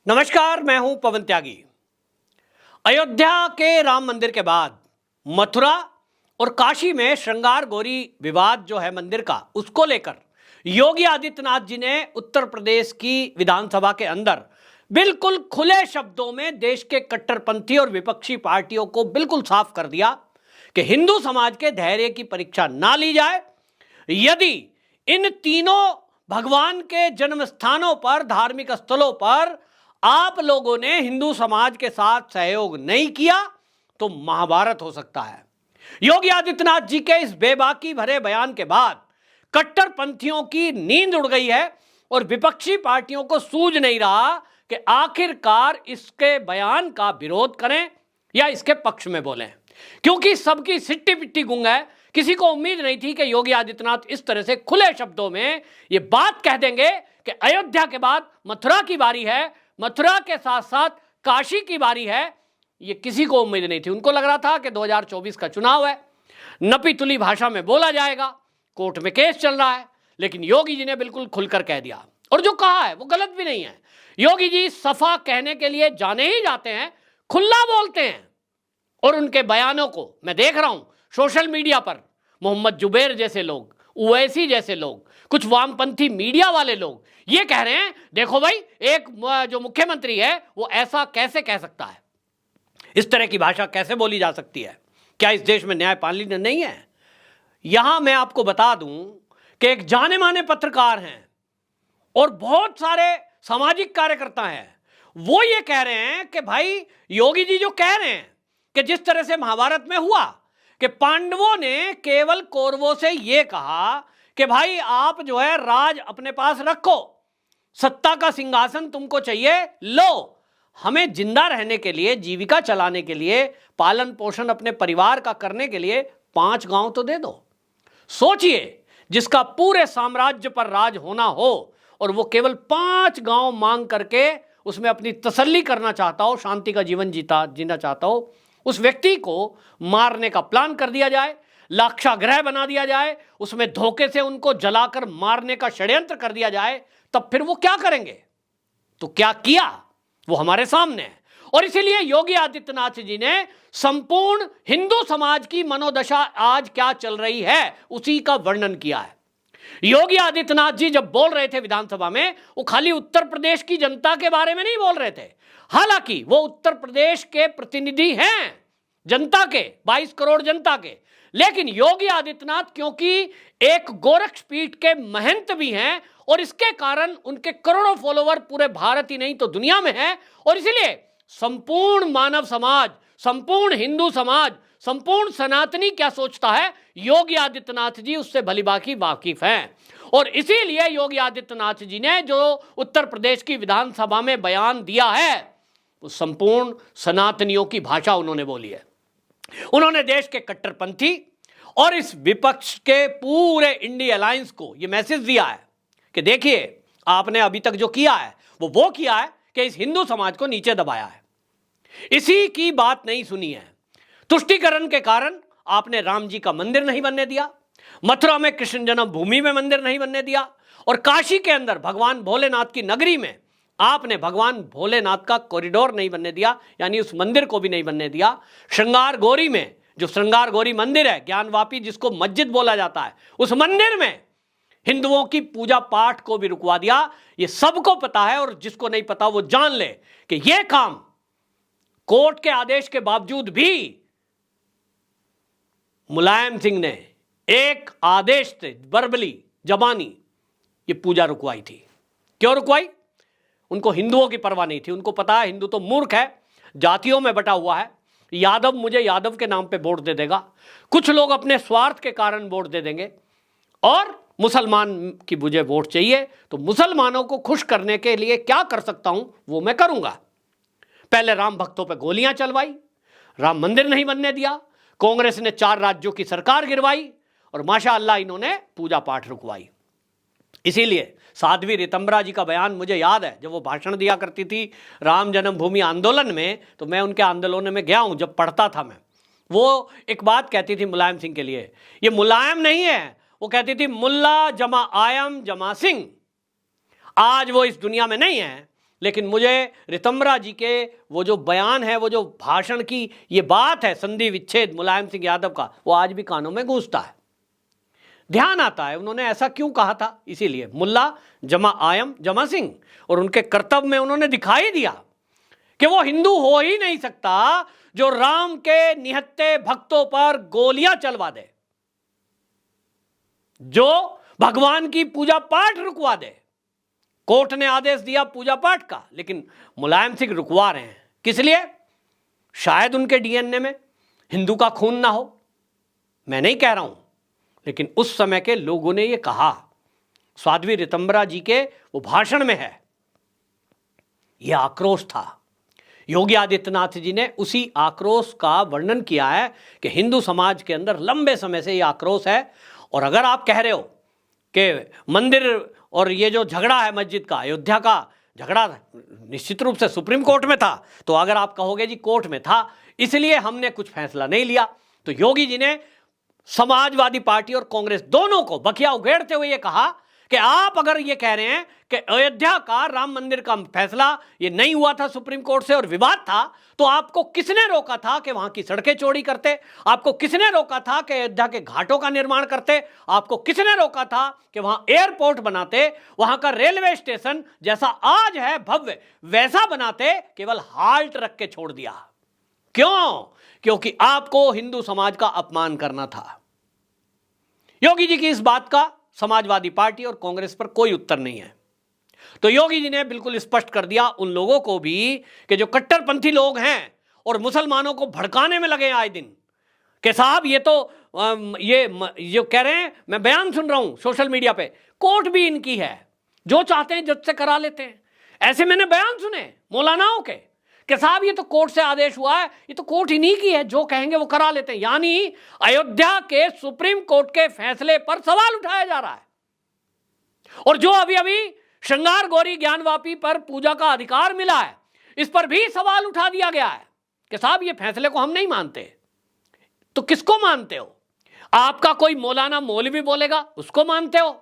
नमस्कार, मैं हूं पवन त्यागी। अयोध्या के राम मंदिर के बाद मथुरा और काशी में श्रृंगार गौरी विवाद जो है मंदिर का, उसको लेकर योगी आदित्यनाथ जी ने उत्तर प्रदेश की विधानसभा के अंदर बिल्कुल खुले शब्दों में देश के कट्टरपंथी और विपक्षी पार्टियों को बिल्कुल साफ कर दिया कि हिंदू समाज के धैर्य की परीक्षा ना ली जाए। यदि इन तीनों भगवान के जन्म स्थानों पर, धार्मिक स्थलों पर आप लोगों ने हिंदू समाज के साथ सहयोग नहीं किया तो महाभारत हो सकता है। योगी आदित्यनाथ जी के इस बेबाकी भरे बयान के बाद कट्टरपंथियों की नींद उड़ गई है और विपक्षी पार्टियों को सूझ नहीं रहा कि आखिरकार इसके बयान का विरोध करें या इसके पक्ष में बोलें, क्योंकि सबकी सिट्टी पिट्टी गुंग है। किसी को उम्मीद नहीं थी कि योगी आदित्यनाथ इस तरह से खुले शब्दों में ये बात कह देंगे कि अयोध्या के बाद मथुरा की बारी है, मथुरा के साथ साथ काशी की बारी है। ये किसी को उम्मीद नहीं थी। उनको लग रहा था कि 2024 का चुनाव है, नपी तुली भाषा में बोला जाएगा, कोर्ट में केस चल रहा है, लेकिन योगी जी ने बिल्कुल खुलकर कह दिया। और जो कहा है वो गलत भी नहीं है। योगी जी सफा कहने के लिए जाने ही जाते हैं, खुला बोलते हैं। और उनके बयानों को मैं देख रहा हूं सोशल मीडिया पर, मोहम्मद जुबैर जैसे लोग, ओवैसी जैसे लोग, कुछ वामपंथी मीडिया वाले लोग ये कह रहे हैं, देखो भाई, एक जो मुख्यमंत्री है वो ऐसा कैसे कह सकता है, इस तरह की भाषा कैसे बोली जा सकती है, क्या इस देश में न्यायपालिका नहीं है। यहां मैं आपको बता दूं कि एक जाने माने पत्रकार हैं और बहुत सारे सामाजिक कार्यकर्ता हैं, वो ये कह रहे हैं कि भाई योगी जी जो कह रहे हैं कि जिस तरह से महाभारत में हुआ कि पांडवों ने केवल कौरवों से यह कहा कि भाई आप जो है राज अपने पास रखो, सत्ता का सिंहासन तुमको चाहिए लो, हमें जिंदा रहने के लिए, जीविका चलाने के लिए, पालन पोषण अपने परिवार का करने के लिए 5 गांव तो दे दो। सोचिए, जिसका पूरे साम्राज्य पर राज होना हो और वो केवल 5 गांव मांग करके उसमें अपनी तसल्ली करना चाहता हो, शांति का जीवन जीना चाहता हो, उस व्यक्ति को मारने का प्लान कर दिया जाए, लाक्षागृह बना दिया जाए, उसमें धोखे से उनको जलाकर मारने का षड्यंत्र कर दिया जाए, तब फिर वो क्या करेंगे। तो क्या किया वो हमारे सामने है। और इसीलिए योगी आदित्यनाथ जी ने संपूर्ण हिंदू समाज की मनोदशा आज क्या चल रही है उसी का वर्णन किया है। योगी आदित्यनाथ जी जब बोल रहे थे विधानसभा में, वो खाली उत्तर प्रदेश की जनता के बारे में नहीं बोल रहे थे। हालांकि वो उत्तर प्रदेश के प्रतिनिधि हैं, जनता के, 22 करोड़ जनता के, लेकिन योगी आदित्यनाथ क्योंकि एक गोरक्षपीठ के महंत भी हैं और इसके कारण उनके करोड़ों फॉलोवर पूरे भारत ही नहीं तो दुनिया में हैं, और इसलिए संपूर्ण मानव समाज, संपूर्ण हिंदू समाज, संपूर्ण सनातनी क्या सोचता है, योगी आदित्यनाथ जी उससे भलीभांति वाकिफ हैं। और इसीलिए योगी आदित्यनाथ जी ने जो उत्तर प्रदेश की विधानसभा में बयान दिया है वो संपूर्ण सनातनियों की भाषा उन्होंने बोली है। उन्होंने देश के कट्टरपंथी और इस विपक्ष के पूरे इंडिया अलायंस को यह मैसेज दिया है कि देखिए, आपने अभी तक जो किया है वो किया है कि इस हिंदू समाज को नीचे दबाया है, इसी की बात नहीं सुनी है। तुष्टीकरण के कारण आपने राम जी का मंदिर नहीं बनने दिया, मथुरा में कृष्ण जन्मभूमि में मंदिर नहीं बनने दिया, और काशी के अंदर भगवान भोलेनाथ की नगरी में आपने भगवान भोलेनाथ का कॉरिडोर नहीं बनने दिया, यानी उस मंदिर को भी नहीं बनने दिया। श्रृंगार गौरी में जो श्रृंगार गौरी मंदिर है, ज्ञानवापी जिसको मस्जिद बोला जाता है, उस मंदिर में हिंदुओं की पूजा पाठ को भी रुकवा दिया। ये सबको पता है, और जिसको नहीं पता वो जान ले कि यह काम कोर्ट के आदेश के बावजूद भी मुलायम सिंह ने एक आदेश से वर्बली जबानी ये पूजा रुकवाई थी। क्यों रुकवाई? उनको हिंदुओं की परवाह नहीं थी। उनको पता है हिंदू तो मूर्ख है, जातियों में बटा हुआ है, यादव मुझे यादव के नाम पे वोट दे देगा, कुछ लोग अपने स्वार्थ के कारण वोट दे देंगे, और मुसलमान की मुझे वोट चाहिए, तो मुसलमानों को खुश करने के लिए क्या कर सकता हूं वो मैं करूंगा। पहले राम भक्तों पे गोलियां चलवाई, राम मंदिर नहीं बनने दिया, कांग्रेस ने 4 राज्यों की सरकार गिरवाई, और माशाअल्लाह इन्होंने पूजा पाठ रुकवाई। इसीलिए साध्वी रितंबरा जी का बयान मुझे याद है, जब वो भाषण दिया करती थी राम जन्मभूमि आंदोलन में, तो मैं उनके आंदोलन में गया हूं जब पढ़ता था मैं। वो एक बात कहती थी मुलायम सिंह के लिए, ये मुलायम नहीं है, वो कहती थी मुल्ला जमा आयम जमा सिंह। आज वो इस दुनिया में नहीं है, लेकिन मुझे रितंबरा जी के वो जो बयान है, वो जो भाषण की ये बात है संधि विच्छेद मुलायम सिंह यादव का, वो आज भी कानों में गूंजता है, ध्यान आता है उन्होंने ऐसा क्यों कहा था। इसीलिए मुल्ला जमा आयम जमा सिंह और उनके कर्तव्य में उन्होंने दिखाई दिया कि वो हिंदू हो ही नहीं सकता जो राम के निहत्थे भक्तों पर गोलियां चलवा दे, जो भगवान की पूजा पाठ रुकवा दे। कोर्ट ने आदेश दिया पूजा पाठ का, लेकिन मुलायम सिंह रुकवा रहे हैं। किस लिए? शायद उनके डीएनए में हिंदू का खून ना हो, मैं नहीं कह रहा हूं, लेकिन उस समय के लोगों ने यह कहा। साध्वी रितंबरा जी के वो भाषण में है, यह आक्रोश था। योगी आदित्यनाथ जी ने उसी आक्रोश का वर्णन किया है कि हिंदू समाज के अंदर लंबे समय से यह आक्रोश है। और अगर आप कह रहे हो कि मंदिर और ये जो झगड़ा है मस्जिद का, अयोध्या का झगड़ा निश्चित रूप से सुप्रीम कोर्ट में था, तो अगर आप कहोगे जी कोर्ट में था इसलिए हमने कुछ फैसला नहीं लिया, तो योगी जी ने समाजवादी पार्टी और कांग्रेस दोनों को बखिया उघेड़ते हुए ये कहा कि आप अगर ये कह रहे हैं कि अयोध्या का राम मंदिर का फैसला ये नहीं हुआ था सुप्रीम कोर्ट से और विवाद था, तो आपको किसने रोका था कि वहां की सड़कें चौड़ी करते? आपको किसने रोका था कि अयोध्या के घाटों का निर्माण करते? आपको किसने रोका था कि वहां एयरपोर्ट बनाते, वहां का रेलवे स्टेशन जैसा आज है भव्य वैसा बनाते? केवल हाल्ट रख के छोड़ दिया। क्यों? क्योंकि आपको हिंदू समाज का अपमान करना था। योगी जी की इस बात का समाजवादी पार्टी और कांग्रेस पर कोई उत्तर नहीं है। तो योगी जी ने बिल्कुल स्पष्ट कर दिया उन लोगों को भी कि जो कट्टरपंथी लोग हैं और मुसलमानों को भड़काने में लगे आए दिन कि साहब ये तो ये जो कह रहे हैं, मैं बयान सुन रहा हूं सोशल मीडिया पे, कोर्ट भी इनकी है, जो चाहते हैं जज से करा लेते हैं। ऐसे मैंने बयान सुने मौलानाओं के कि साहब ये तो कोर्ट से आदेश हुआ है, ये तो कोर्ट इन्हीं की है, जो कहेंगे वो करा लेते हैं। यानी अयोध्या के सुप्रीम कोर्ट के फैसले पर सवाल उठाया जा रहा है। और जो अभी अभी श्रृंगार गौरी ज्ञानवापी पर पूजा का अधिकार मिला है, इस पर भी सवाल उठा दिया गया है कि साहब ये फैसले को हम नहीं मानते। तो किसको मानते हो? आपका कोई मौलाना मौलवी बोलेगा उसको मानते हो,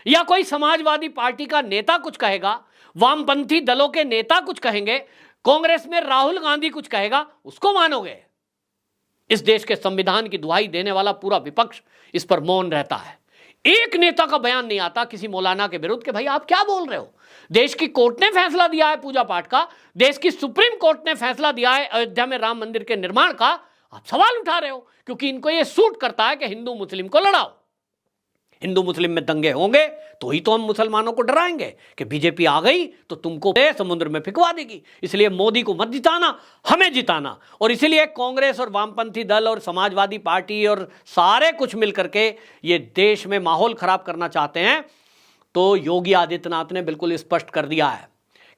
या कोई समाजवादी पार्टी का नेता कुछ कहेगा, वामपंथी दलों के नेता कुछ कहेंगे, कांग्रेस में राहुल गांधी कुछ कहेगा उसको मानोगे? इस देश के संविधान की दुहाई देने वाला पूरा विपक्ष इस पर मौन रहता है। एक नेता का बयान नहीं आता किसी मौलाना के विरुद्ध कि भाई आप क्या बोल रहे हो? देश की कोर्ट ने फैसला दिया है पूजा पाठ का, देश की सुप्रीम कोर्ट ने फैसला दिया है अयोध्या में राम मंदिर के निर्माण का, आप सवाल उठा रहे हो क्योंकि इनको यह सूट करता है कि हिंदू मुस्लिम को लड़ाओ। हिंदू मुस्लिम में दंगे होंगे तो ही तो हम मुसलमानों को डराएंगे कि बीजेपी आ गई तो तुमको समुद्र में फिकवा देगी। इसलिए मोदी को मत जिताना, हमें जिताना। और इसलिए कांग्रेस और वामपंथी दल और समाजवादी पार्टी और सारे कुछ मिलकर के ये देश में माहौल खराब करना चाहते हैं। तो योगी आदित्यनाथ ने बिल्कुल स्पष्ट कर दिया है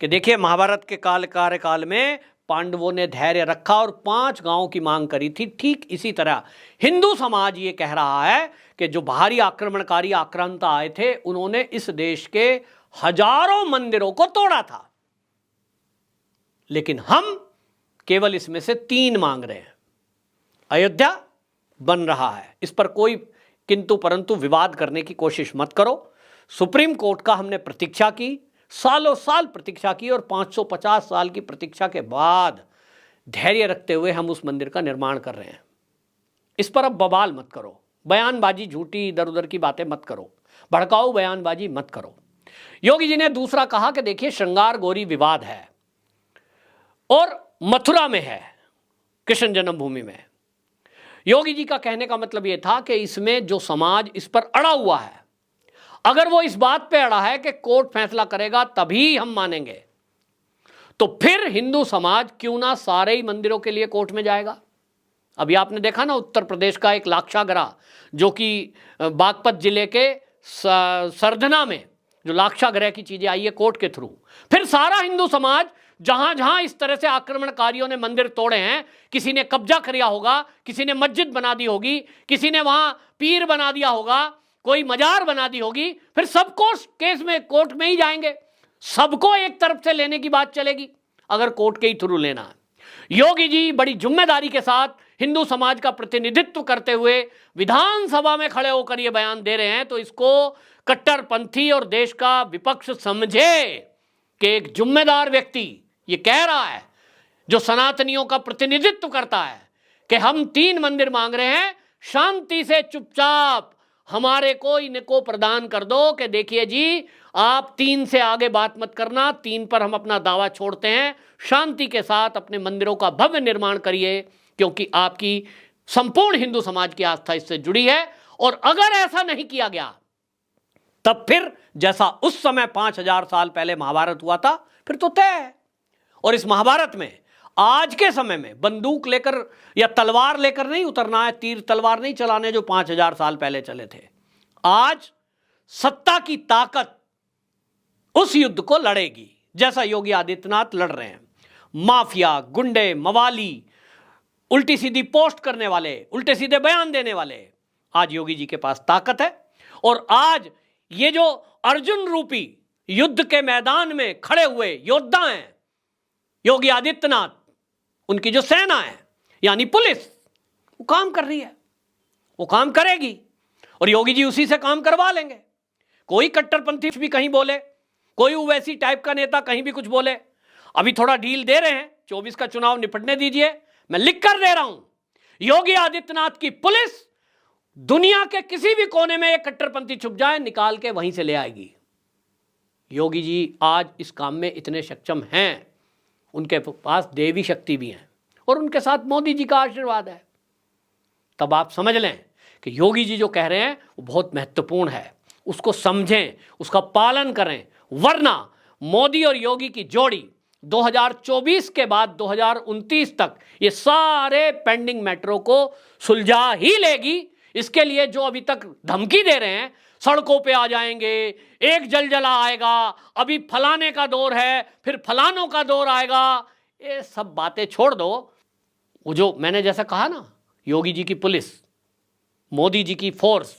कि देखिए, महाभारत के कार्यकाल में पांडवों ने धैर्य रखा और 5 गांवों की मांग करी थी। ठीक इसी तरह हिंदू समाज ये कह रहा है कि जो बाहरी आक्रमणकारी आक्रांता आए थे उन्होंने इस देश के हजारों मंदिरों को तोड़ा था, लेकिन हम केवल इसमें से 3 मांग रहे हैं। अयोध्या बन रहा है, इस पर कोई किंतु परंतु विवाद करने की कोशिश मत करो। सुप्रीम कोर्ट का हमने प्रतीक्षा की, सालों साल प्रतीक्षा की, और 550 साल की प्रतीक्षा के बाद धैर्य रखते हुए हम उस मंदिर का निर्माण कर रहे हैं। इस पर अब बवाल मत करो, बयानबाजी, झूठी इधर उधर की बातें मत करो, भड़काऊ बयानबाजी मत करो। योगी जी ने दूसरा कहा कि देखिए, श्रृंगार गौरी विवाद है और मथुरा में है, कृष्ण जन्मभूमि में। योगी जी का कहने का मतलब यह था कि इसमें जो समाज इस पर अड़ा हुआ है, अगर वो इस बात पे अड़ा है कि कोर्ट फैसला करेगा तभी हम मानेंगे, तो फिर हिंदू समाज क्यों ना सारे ही मंदिरों के लिए कोर्ट में जाएगा। अभी आपने देखा ना, उत्तर प्रदेश का एक लाक्षागृह जो कि बागपत जिले के सरधना में जो लाक्षागृह की चीजें आई है कोर्ट के थ्रू, फिर सारा हिंदू समाज जहां जहां इस तरह से आक्रमणकारियों ने मंदिर तोड़े हैं, किसी ने कब्जा किया होगा, किसी ने मस्जिद बना दी होगी, किसी ने वहां पीर बना दिया होगा, कोई मजार बना दी होगी, फिर सबको केस में कोर्ट में ही जाएंगे। सबको एक तरफ से लेने की बात चलेगी अगर कोर्ट के ही थ्रू लेना है। योगी जी बड़ी जिम्मेदारी के साथ हिंदू समाज का प्रतिनिधित्व करते हुए विधानसभा में खड़े होकर यह बयान दे रहे हैं, तो इसको कट्टरपंथी और देश का विपक्ष समझे कि एक जिम्मेदार व्यक्ति ये कह रहा है, जो सनातनियों का प्रतिनिधित्व करता है, कि हम 3 मंदिर मांग रहे हैं, शांति से चुपचाप हमारे को इनको प्रदान कर दो कि देखिए जी, आप 3 से आगे बात मत करना, 3 पर हम अपना दावा छोड़ते हैं, शांति के साथ अपने मंदिरों का भव्य निर्माण करिए, क्योंकि आपकी संपूर्ण हिंदू समाज की आस्था इससे जुड़ी है। और अगर ऐसा नहीं किया गया, तब फिर जैसा उस समय 5000 साल पहले महाभारत हुआ था, फिर तो तय है। और इस महाभारत में आज के समय में बंदूक लेकर या तलवार लेकर नहीं उतरना है, तीर तलवार नहीं चलाने जो 5000 साल पहले चले थे। आज सत्ता की ताकत उस युद्ध को लड़ेगी जैसा योगी आदित्यनाथ लड़ रहे हैं। माफिया, गुंडे, मवाली, उल्टी सीधी पोस्ट करने वाले, उल्टे सीधे बयान देने वाले, आज योगी जी के पास ताकत है। और आज ये जो अर्जुन रूपी युद्ध के मैदान में खड़े हुए योद्धा हैं, योगी आदित्यनाथ, उनकी जो सेना है यानी पुलिस, वो काम कर रही है, वो काम करेगी और योगी जी उसी से काम करवा लेंगे। कोई कट्टरपंथी भी कहीं बोले, कोई ओवैसी टाइप का नेता कहीं भी कुछ बोले, अभी थोड़ा ढील दे रहे हैं, 24 का चुनाव निपटने दीजिए, मैं लिख कर दे रहा हूं, योगी आदित्यनाथ की पुलिस दुनिया के किसी भी कोने में एक कट्टरपंथी छुप जाए, निकाल के वहीं से ले आएगी। योगी जी आज इस काम में इतने सक्षम हैं, उनके पास देवी शक्ति भी है और उनके साथ मोदी जी का आशीर्वाद है। तब आप समझ लें कि योगी जी जो कह रहे हैं वो बहुत महत्वपूर्ण है, उसको समझें, उसका पालन करें, वरना मोदी और योगी की जोड़ी 2024 के बाद 2029 तक ये सारे पेंडिंग मैटरों को सुलझा ही लेगी। इसके लिए जो अभी तक धमकी दे रहे हैं, सड़कों पे आ जाएंगे, एक जलजला आएगा, अभी फलाने का दौर है, फिर फलानों का दौर आएगा, ये सब बातें छोड़ दो। वो जो मैंने जैसा कहा ना, योगी जी की पुलिस, मोदी जी की फोर्स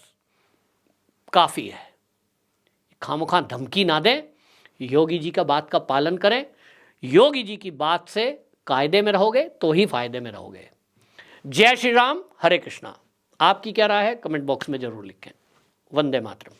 काफ़ी है। खामोखा धमकी ना दें, योगी जी का बात का पालन करें। योगी जी की बात से कायदे में रहोगे तो ही फायदे में रहोगे। जय श्री राम, हरे कृष्णा। आपकी क्या राय है कमेंट बॉक्स में जरूर लिखें। वंदे मातरम।